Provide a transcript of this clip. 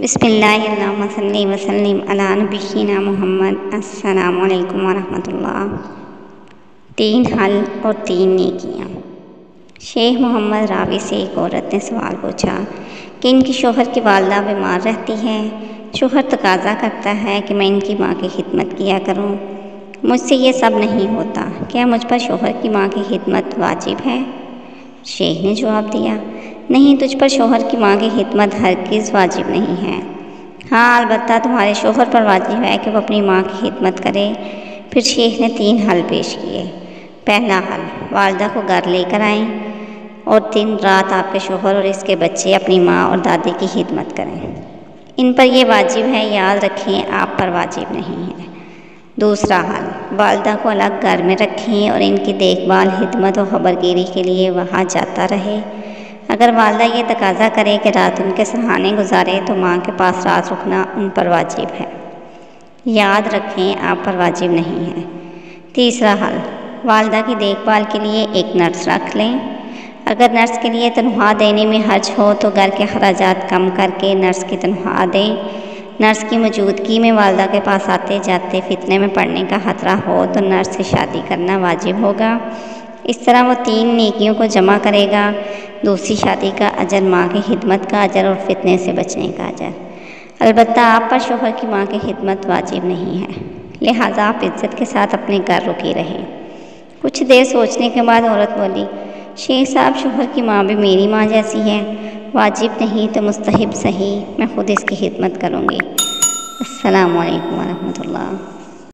بسم اللہ اللہم صلی وسلم علی نبینا محمد۔ السلام علیکم ورحمۃ اللہ۔ 3 حل اور 3 نیکیاں۔ شیخ محمد راوی سے ایک عورت نے سوال پوچھا کہ ان کی شوہر کی والدہ بیمار رہتی ہے، شوہر تقاضا کرتا ہے کہ میں ان کی ماں کی خدمت کیا کروں، مجھ سے یہ سب نہیں ہوتا، کیا مجھ پر شوہر کی ماں کی خدمت واجب ہے؟ شیخ نے جواب دیا، نہیں، تجھ پر شوہر کی ماں کی خدمت ہرگز واجب نہیں ہے، ہاں البتہ تمہارے شوہر پر واجب ہے کہ وہ اپنی ماں کی خدمت کرے۔ پھر شیخ نے 3 حل پیش کیے۔ پہلا حل، والدہ کو گھر لے کر آئیں اور دن رات آپ کے شوہر اور اس کے بچے اپنی ماں اور دادی کی خدمت کریں، ان پر یہ واجب ہے، یاد رکھیں آپ پر واجب نہیں ہے۔ دوسرا حل، والدہ کو الگ گھر میں رکھیں اور ان کی دیکھ بھال، خدمت و خبرگیری کے لیے وہاں جاتا رہے۔ اگر والدہ یہ تقاضا کرے کہ رات ان کے سہانے گزارے تو ماں کے پاس رات رکنا ان پر واجب ہے، یاد رکھیں آپ پر واجب نہیں ہے۔ تیسرا حل، والدہ کی دیکھ بھال کے لیے ایک نرس رکھ لیں، اگر نرس کے لیے تنخواہ دینے میں حرج ہو تو گھر کے اخراجات کم کر کے نرس کی تنخواہ دیں۔ نرس کی موجودگی میں والدہ کے پاس آتے جاتے فتنے میں پڑنے کا خطرہ ہو تو نرس سے شادی کرنا واجب ہوگا۔ اس طرح وہ 3 نیکیوں کو جمع کرے گا، دوسری شادی کا اجر، ماں کی خدمت کا اجر اور فتنے سے بچنے کا اجر۔ البتہ آپ پر شوہر کی ماں کی خدمت واجب نہیں ہے، لہٰذا آپ عزت کے ساتھ اپنے گھر رکی رہیں۔ کچھ دیر سوچنے کے بعد عورت بولی، شیخ صاحب، شوہر کی ماں بھی میری ماں جیسی ہے، واجب نہیں تو مستحب صحیح، میں خود اس کی خدمت کروں گی۔ السلام علیکم ورحمۃ اللہ۔